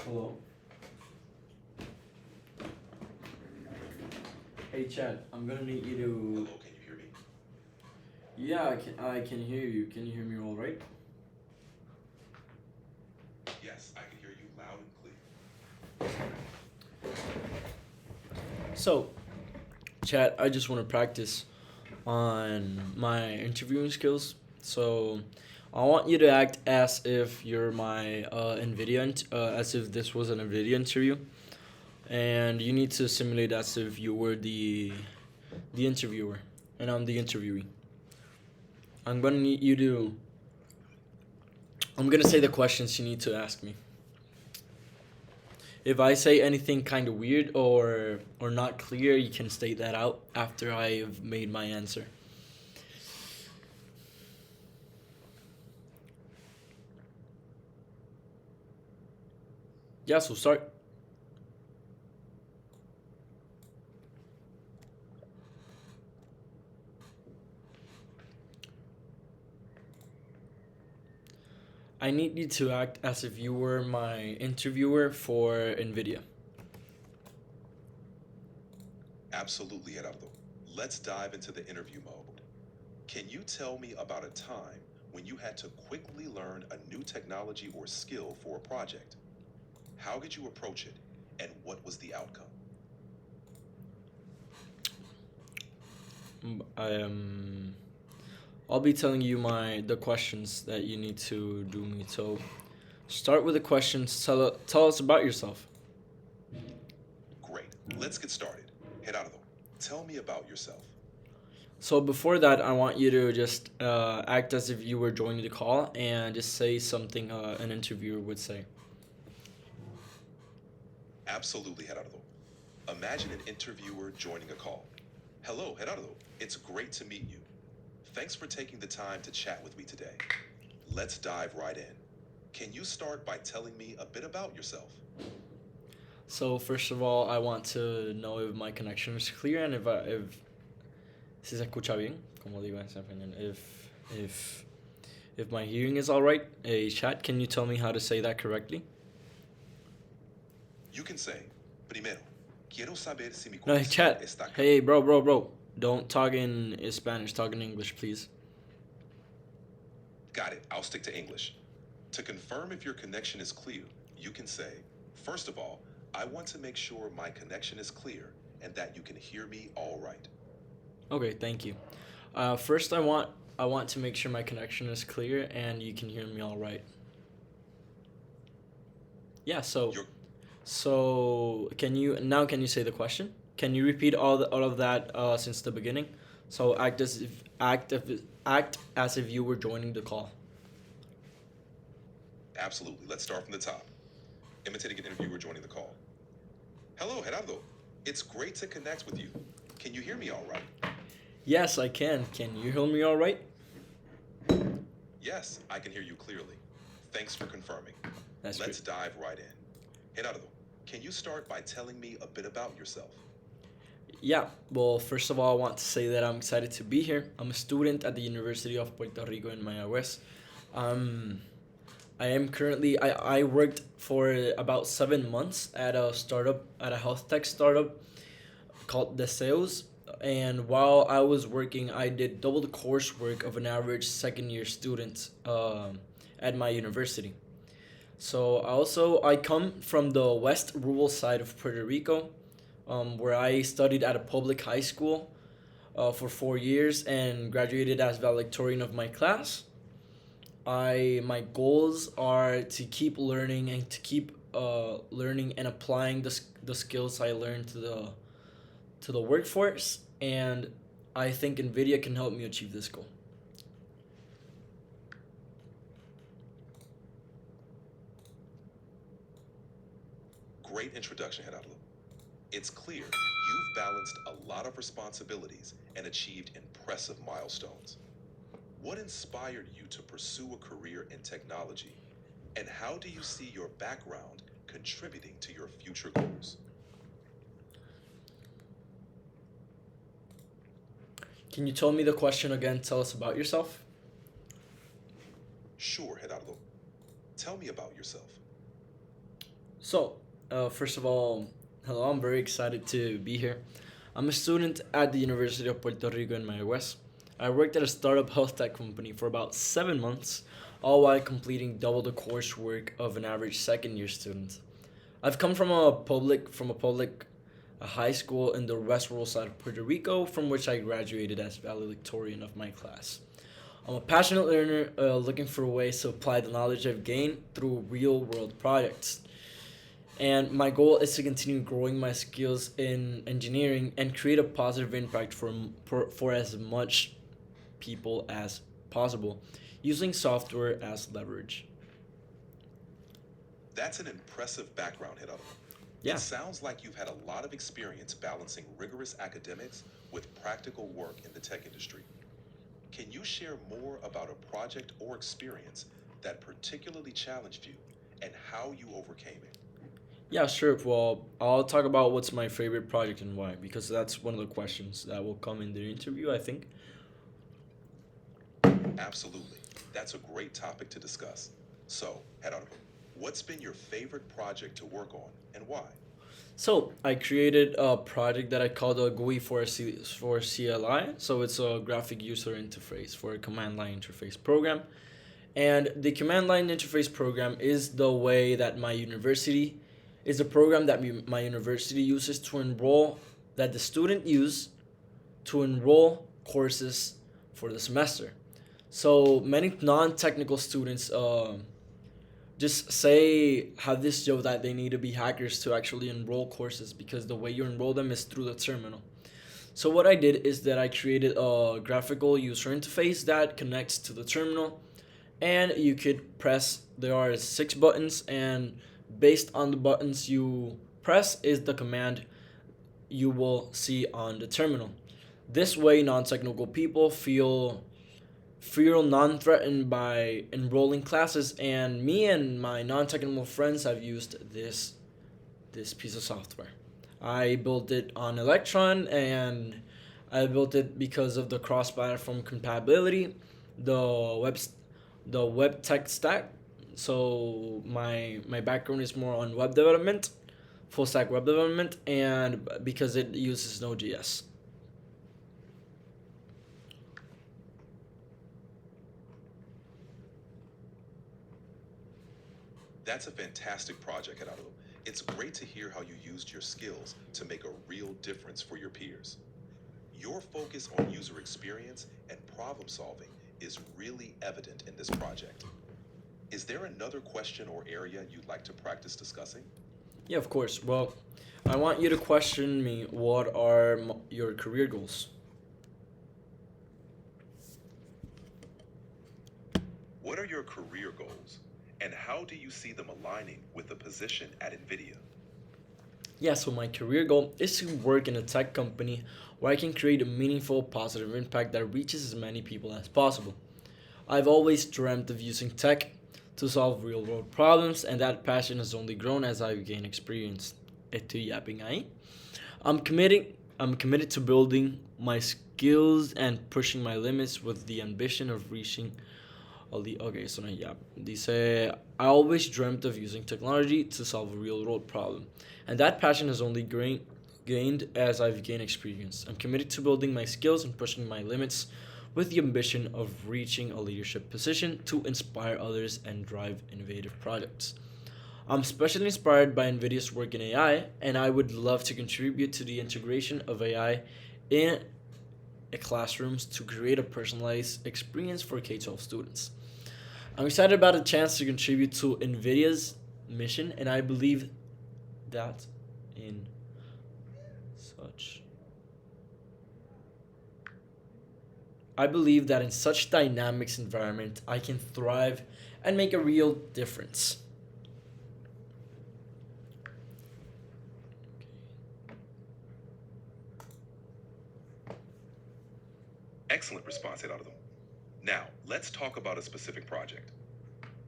Hello. Hey Chad, I'm gonna need you Hello, to. can you hear me? Yeah, I can hear you. Can you hear me all right? Yes, I can hear you loud and clear. So, Chad, I just want to practice on my interviewing skills. So, I want you to act as if you're my as if this was an NVIDIA interview, and you need to simulate as if you were the interviewer, and I'm the interviewee. I'm gonna need you to. I'm gonna say the questions you need to ask me. If I say anything kind of weird or not clear, you can state that out after I've made my answer. Yeah, so start. I need you to act as if you were my interviewer for NVIDIA. Absolutely, Gerardo. Let's dive into the interview mode. Can you tell me about a time when you had to quickly learn a new technology or skill for a project? How did you approach it, and what was the outcome? I I'll be telling you the questions that you need to do me. So start with the questions. Tell us about yourself. Great. Let's get started. Gerardo, tell me about yourself. So before that, I want you to just act as if you were joining the call and just say something an interviewer would say. Absolutely, Gerardo. Imagine an interviewer joining a call. Hello, Gerardo. It's great to meet you. Thanks for taking the time to chat with me today. Let's dive right in. Can you start by telling me a bit about yourself? So first of all, I want to know if my connection is clear and if si se escucha bien, como digo en español, if my hearing is all right. Hey, chat, can you tell me how to say that correctly? You can say, primero, quiero saber si mi No, hey, conexión chat. está clara. Hey, bro. Don't talk in Spanish. Talk in English, please. Got it, I'll stick to English. To confirm if your connection is clear, you can say, first of all, I want to make sure my connection is clear and that you can hear me all right. Okay, thank you. First, I want to make sure my connection is clear and you can hear me all right. Yeah. Your So can you say the question? Can you repeat all of that since the beginning? So act as if you were joining the call. Absolutely. Let's start from the top. Imitating an interviewer joining the call. Hello, Gerardo. It's great to connect with you. Can you hear me all right? Yes, I can. Can you hear me all right? Yes, I can hear you clearly. Thanks for confirming. That's great. Let's dive right in. Gerardo, can you start by telling me a bit about yourself? Yeah. Well, first of all, I want to say that I'm excited to be here. I'm a student at the University of Puerto Rico in Mayagüez. Um, I am currently I worked for about 7 months at a health tech startup called Deseos. And while I was working, I did double the coursework of an average second year student at my university. So I come from the west rural side of Puerto Rico, where I studied at a public high school for 4 years and graduated as valedictorian of my class. I my goals are to keep learning and to keep learning and applying the skills I learned to the workforce, and I think NVIDIA can help me achieve this goal. Great introduction, Gerardo. It's clear you've balanced a lot of responsibilities and achieved impressive milestones. What inspired you to pursue a career in technology? And how do you see your background contributing to your future goals? Can you tell me the question again? Tell us about yourself. Sure, Gerardo. Tell me about yourself. So, first of all, hello, I'm very excited to be here. I'm a student at the University of Puerto Rico in Mayagüez. I worked at a startup health tech company for about 7 months, all while completing double the coursework of an average second year student. I've come from a public a high school in the west rural side of Puerto Rico, from which I graduated as valedictorian of my class. I'm a passionate learner looking for ways to apply the knowledge I've gained through real world projects. And my goal is to continue growing my skills in engineering and create a positive impact for as much people as possible using software as leverage. That's an impressive background, Gerardo. It Yeah. sounds like you've had a lot of experience balancing rigorous academics with practical work in the tech industry. Can you share more about a project or experience that particularly challenged you and how you overcame it? Yeah, sure. Well, I'll talk about what's my favorite project and why, because that's one of the questions that will come in the interview, I think. Absolutely. That's a great topic to discuss. So, Gerardo, what's been your favorite project to work on and why? So I created a project that I called a GUI for CLI. So it's a graphic user interface for a command line interface program. And the command line interface program is the way that my university is a program that my university uses to enroll that the student use to enroll courses for the semester. So many non-technical students just say have this joke that they need to be hackers to actually enroll courses because the way you enroll them is through the terminal. So what I did is that I created a graphical user interface that connects to the terminal, and you could press. There are 6 buttons, and based on the buttons you press is the command you will see on the terminal. This way, non-technical people feel non-threatened by enrolling classes, and me and my non-technical friends have used this piece of software. I built it on Electron, and I built it because of the cross-platform compatibility, the web the web tech stack. So my background is more on web development, full stack web development, and because it uses Node.js. That's a fantastic project, Gerardo. It's great to hear how you used your skills to make a real difference for your peers. Your focus on user experience and problem solving is really evident in this project. Is there another question or area you'd like to practice discussing? Yeah, of course. Well, I want you to question me. What are your career goals? What are your career goals, and how do you see them aligning with a position at NVIDIA? Yeah, so my career goal is to work in a tech company where I can create a meaningful, positive impact that reaches as many people as possible. I've always dreamt of using tech to solve real world problems, and that passion has only grown as I've gained experience. Estoy yapping ahí. I'm committed to building my skills and pushing my limits with the ambition of reaching all the okay, so no, yeah. Dice I always dreamt of using technology to solve a real world problem. And that passion has only gained as I've gained experience. I'm committed to building my skills and pushing my limits with the ambition of reaching a leadership position to inspire others and drive innovative projects. I'm especially inspired by NVIDIA's work in AI, and I would love to contribute to the integration of AI in classrooms to create a personalized experience for K 12 students. I'm excited about the chance to contribute to NVIDIA's mission, and I believe that in such I believe that in such dynamics environment I can thrive and make a real difference. Excellent response, Gerardo. Now, let's talk about a specific project.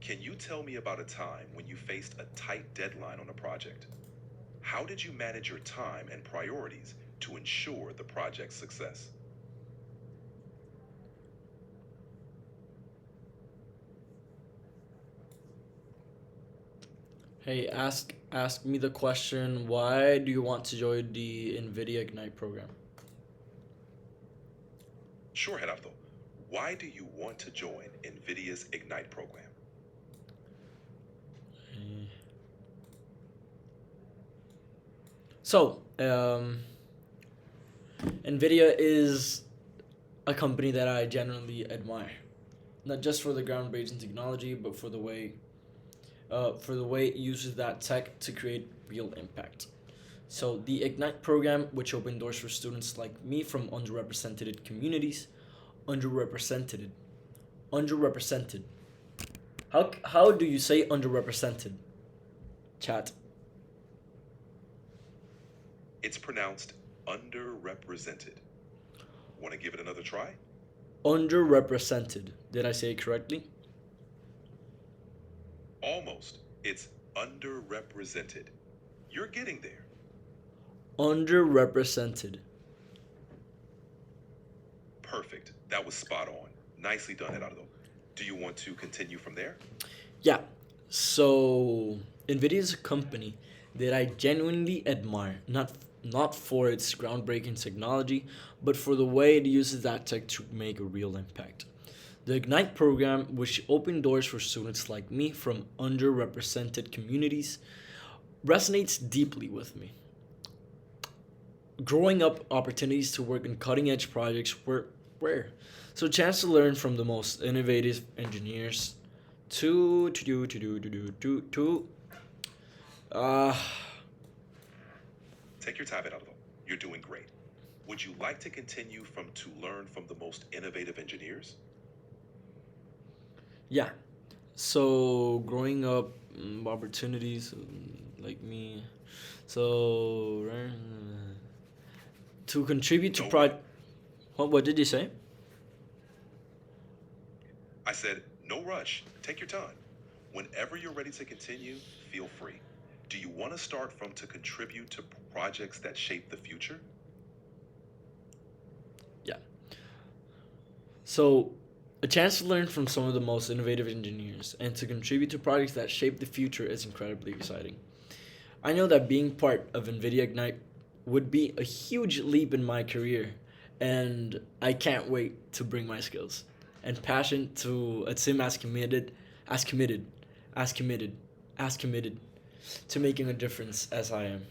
Can you tell me about a time when you faced a tight deadline on a project? How did you manage your time and priorities to ensure the project's success? Hey, ask me the question. Why do you want to join the NVIDIA Ignite program? Sure, Gerardo. Why do you want to join NVIDIA's Ignite program? Eh, So, NVIDIA is a company that I genuinely admire, not just for the groundbreaking technology, but for the way it uses that tech to create real impact. So the Ignite program, which opened doors for students like me from underrepresented communities, underrepresented, underrepresented. How do you say underrepresented? Chat. It's pronounced underrepresented. Want to give it another try? Underrepresented. Did I say it correctly? Almost. It's underrepresented. You're getting there. Underrepresented. Perfect. That was spot on. Nicely done, Gerardo. Do you want to continue from there? Yeah. So Nvidia is a company that I genuinely admire, not for its groundbreaking technology, but for the way it uses that tech to make a real impact. The Ignite program, which opened doors for students like me from underrepresented communities, resonates deeply with me. Growing up, opportunities to work in cutting edge projects were rare. So, a chance to learn from the most innovative engineers to uh Take your time, Gerardo. You're doing great. Would you like to continue from to learn from the most innovative engineers? yeah. So, growing up, opportunities like me. So, to contribute to No rush. what did you say? I said, no rush. Take your time. Whenever you're ready to continue, feel free. Do you want to start from to contribute to projects that shape the future? Yeah. So, a chance to learn from some of the most innovative engineers and to contribute to projects that shape the future is incredibly exciting. I know that being part of NVIDIA Ignite would be a huge leap in my career, and I can't wait to bring my skills and passion to a team as committed, as committed, as committed to making a difference as I am.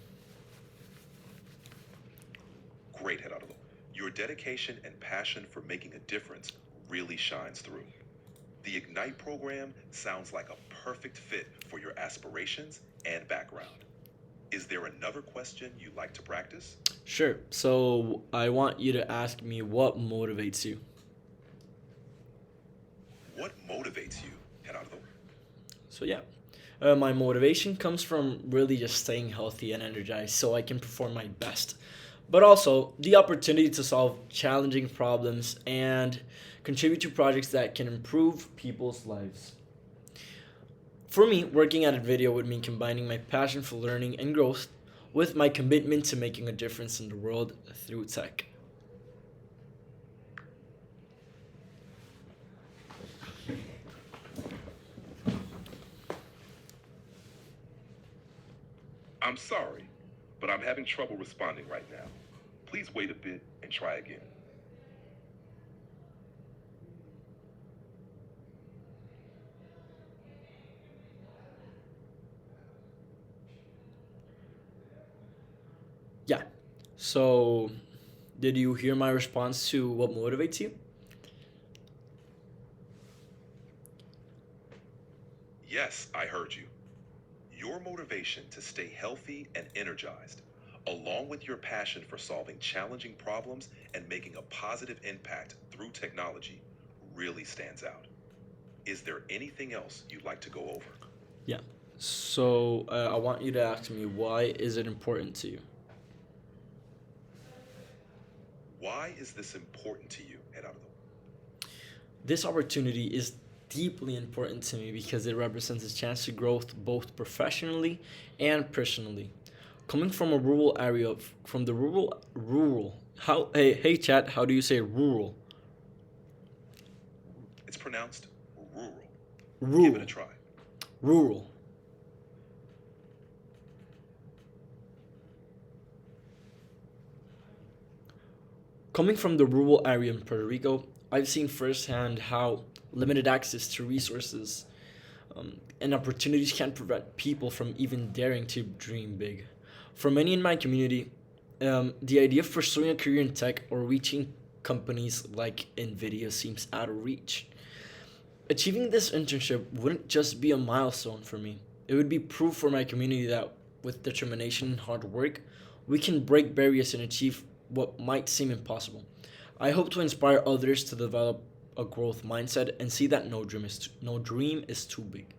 Great, Gerardo. Your dedication and passion for making a difference really shines through. The Ignite program sounds like a perfect fit for your aspirations and background. Is there another question you'd like to practice? Sure, so I want you to ask me what motivates you. What motivates you, Gerardo? So, yeah, my motivation comes from really just staying healthy and energized so I can perform my best. But also the opportunity to solve challenging problems and contribute to projects that can improve people's lives. For me, working at a video would mean combining my passion for learning and growth with my commitment to making a difference in the world through tech. I'm sorry, but I'm having trouble responding right now. Please wait a bit and try again. Yeah. So, did you hear my response to what motivates you? Yes, I heard you. Your motivation to stay healthy and energized, along with your passion for solving challenging problems and making a positive impact through technology, really stands out. Is there anything else you'd like to go over? Yeah. So, I want you to ask me why is it important to you? Why is this important to you, Gerardo? This opportunity is deeply important to me because it represents a chance to growth both professionally and personally. Coming from a rural area, from the rural. How hey chat? How do you say rural? It's pronounced rural. Give it a Rural, try. rural. Coming from the rural area in Puerto Rico, I've seen firsthand how limited access to resources and opportunities can prevent people from even daring to dream big. For many in my community, the idea of pursuing a career in tech or reaching companies like NVIDIA seems out of reach. Achieving this internship wouldn't just be a milestone for me, it would be proof for my community that with determination and hard work, we can break barriers and achieve what might seem impossible. I hope to inspire others to develop a growth mindset and see that no dream is too big.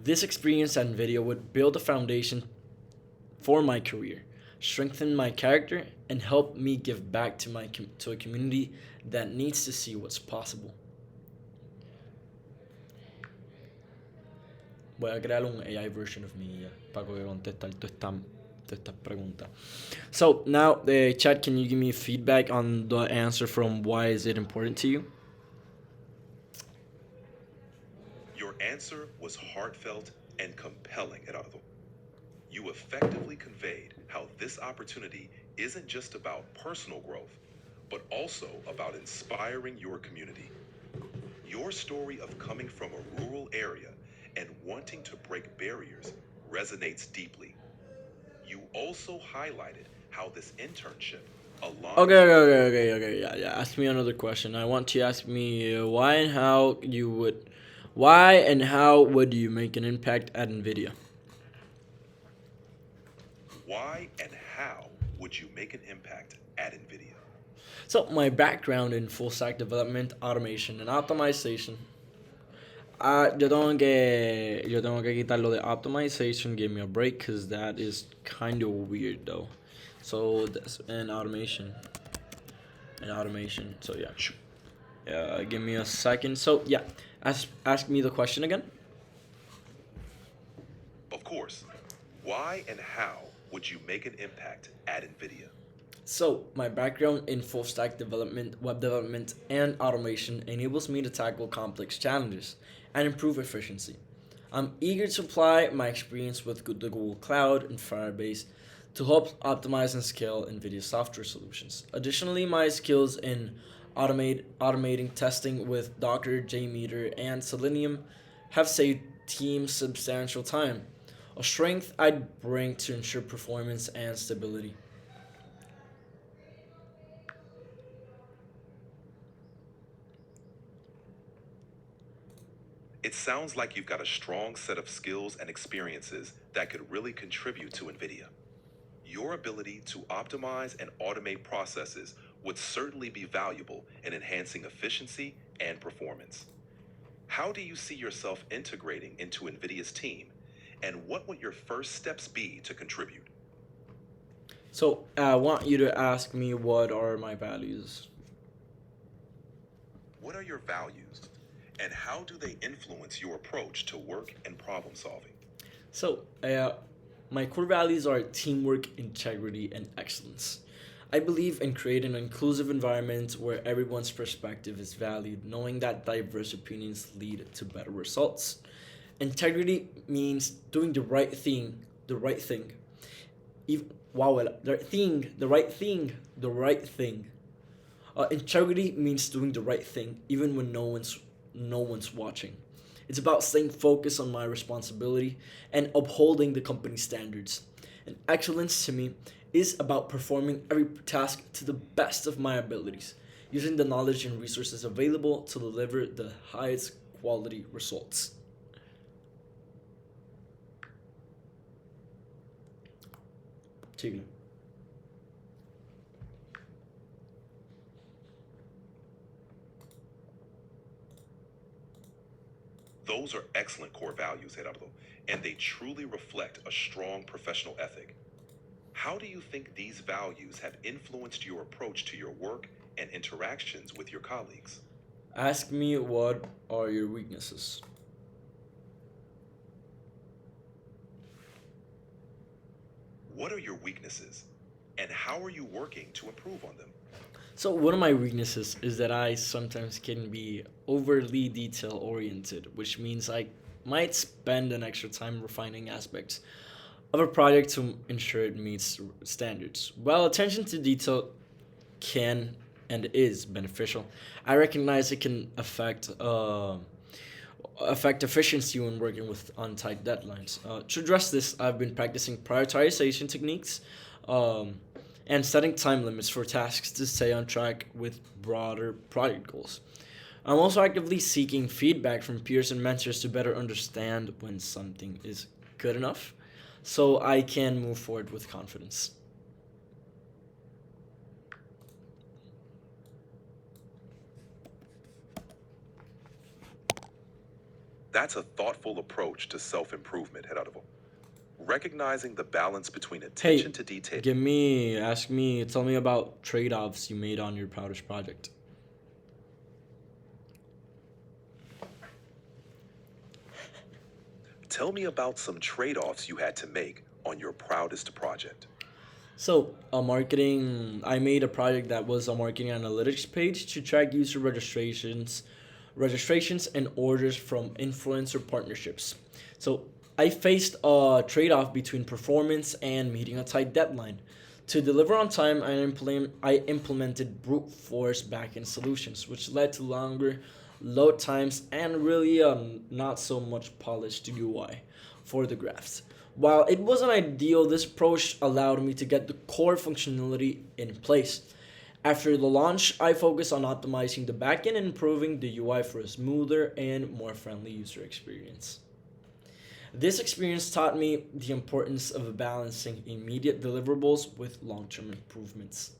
This experience and video would build a foundation for my career, strengthen my character, and help me give back to to a community that needs to see what's possible. Voy a crear un AI version of me para contestar todas estas preguntas. So now, Chad, can you give me feedback on the answer from why is it important to you? Your answer was heartfelt and compelling, Gerardo. You effectively conveyed how this opportunity isn't just about personal growth, but also about inspiring your community. Your story of coming from a rural area and wanting to break barriers resonates deeply. You also highlighted how this internship aligns. Okay. Yeah. Ask me another question. I want to ask me why and how would you make an impact at Nvidia? Why and how would you make an impact at NVIDIA? So my background in full stack development, automation, and optimization. Yo tengo que quitar lo de optimization. Give me a break, cause that is kind of weird though. So that's and automation. So yeah. Give me a second. So yeah, ask me the question again. Of course. Why and how would you make an impact at NVIDIA? So my background in full stack development, web development, and automation enables me to tackle complex challenges and improve efficiency. I'm eager to apply my experience with the Google Cloud and Firebase to help optimize and scale NVIDIA software solutions. Additionally, my skills in automating testing with Docker, JMeter, and Selenium have saved teams substantial time, a strength I'd bring to ensure performance and stability. It sounds like you've got a strong set of skills and experiences that could really contribute to NVIDIA. Your ability to optimize and automate processes would certainly be valuable in enhancing efficiency and performance. How do you see yourself integrating into NVIDIA's team, and what would your first steps be to contribute? So I want you to ask me what are my values. What are your values, and how do they influence your approach to work and problem solving? So, my core values are teamwork, integrity, and excellence. I believe in creating an inclusive environment where everyone's perspective is valued, knowing that diverse opinions lead to better results. Integrity means doing the right thing. Wow, the right thing. Integrity means doing the right thing, even when no one's watching. It's about staying focused on my responsibility and upholding the company standards. And excellence to me is about performing every task to the best of my abilities, using the knowledge and resources available to deliver the highest quality results. Chicle. Those are excellent core values, Gerardo, and they truly reflect a strong professional ethic. How do you think these values have influenced your approach to your work and interactions with your colleagues? Ask me what are your weaknesses. What are your weaknesses, and how are you working to improve on them? So one of my weaknesses is that I sometimes can be overly detail oriented, which means I might spend an extra time refining aspects of a project to ensure it meets standards. While attention to detail can and is beneficial, I recognize it can affect efficiency when working with on tight deadlines. To address this, I've been practicing prioritization techniques um, and setting time limits for tasks to stay on track with broader project goals. I'm also actively seeking feedback from peers and mentors to better understand when something is good enough so I can move forward with confidence. That's a thoughtful approach to self improvement, Gerardo. Recognizing the balance between Hey, attention to detail. tell me about trade offs you made on your proudest project. Tell me about some trade offs you had to make on your proudest project. I made a project that was a marketing analytics page to track user registrations and orders from influencer partnerships. So I faced a trade off between performance and meeting a tight deadline. To deliver on time, I implemented brute force backend solutions, which led to longer load times and really not so much polished UI for the graphs. While it wasn't ideal, this approach allowed me to get the core functionality in place. After the launch, I focused on optimizing the backend and improving the UI for a smoother and more friendly user experience. This experience taught me the importance of balancing immediate deliverables with long term improvements.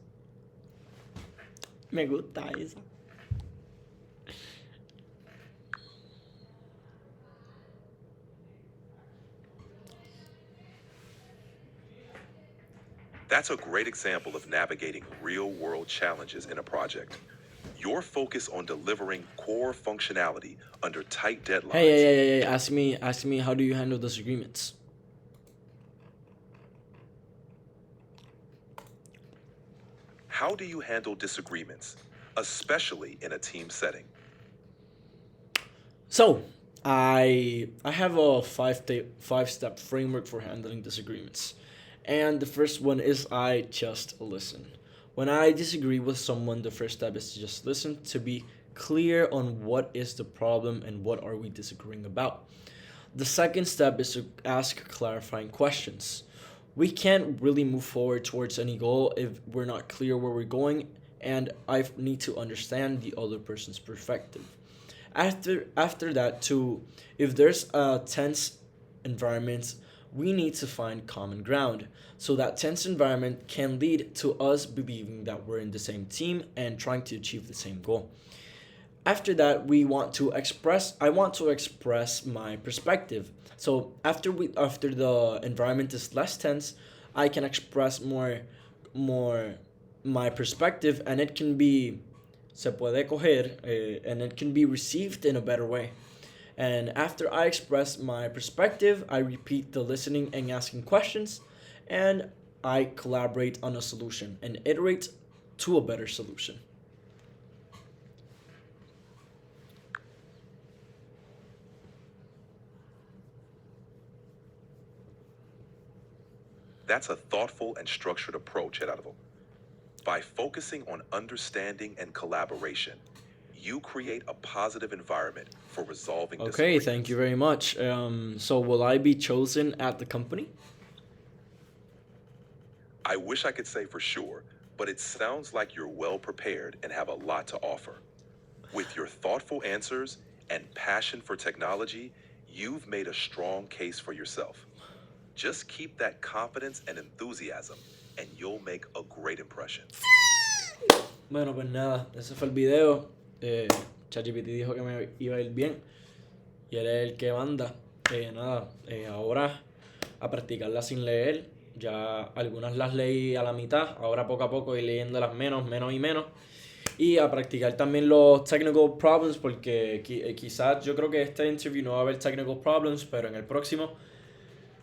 Me gusta esa. That's a great example of navigating real world challenges in a project. Your focus on delivering core functionality under tight deadlines. Ask me, how do you handle disagreements? How do you handle disagreements, especially in a team setting? So, I have a five step framework for handling disagreements. And the first one is I just listen. When I disagree with someone, the first step is to just listen to be clear on what is the problem and what are we disagreeing about. The second step is to ask clarifying questions. We can't really move forward towards any goal if we're not clear where we're going, and I need to understand the other person's perspective. After that, too, if there's a tense environment, we need to find common ground. So that tense environment can lead to us believing that we're in the same team and trying to achieve the same goal. After that, I want to express my perspective. So after the environment is less tense, I can express more my perspective, and it can be se puede coger, and it can be received in a better way. And after I express my perspective, I repeat the listening and asking questions, and I collaborate on a solution and iterate to a better solution. That's a thoughtful and structured approach, Gerardo. By focusing on understanding and collaboration, you create a positive environment for resolving Okay, thank you disagreements. very much. So will I be chosen at the company? I wish I could say for sure, but it sounds like you're well prepared and have a lot to offer. With your thoughtful answers and passion for technology, you've made a strong case for yourself. Just keep that confidence and enthusiasm, and you'll make a great impression. Bueno, pues nada, ese fue el video. ChatGPT dijo que me iba a ir bien y él es el que manda. Nada, ahora a practicarlas sin leer. Ya algunas las leí a la mitad, ahora poco a poco ir leyéndolas menos y menos. Y a practicar también los technical problems, porque quizás yo creo que este interview no va a haber technical problems, pero en el próximo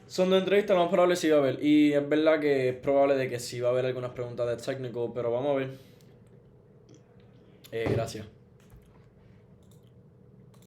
son de entrevistas, lo más probable sí va a haber. Y es verdad que es probable de que sí va a haber algunas preguntas de technical, pero vamos a ver. Gracias.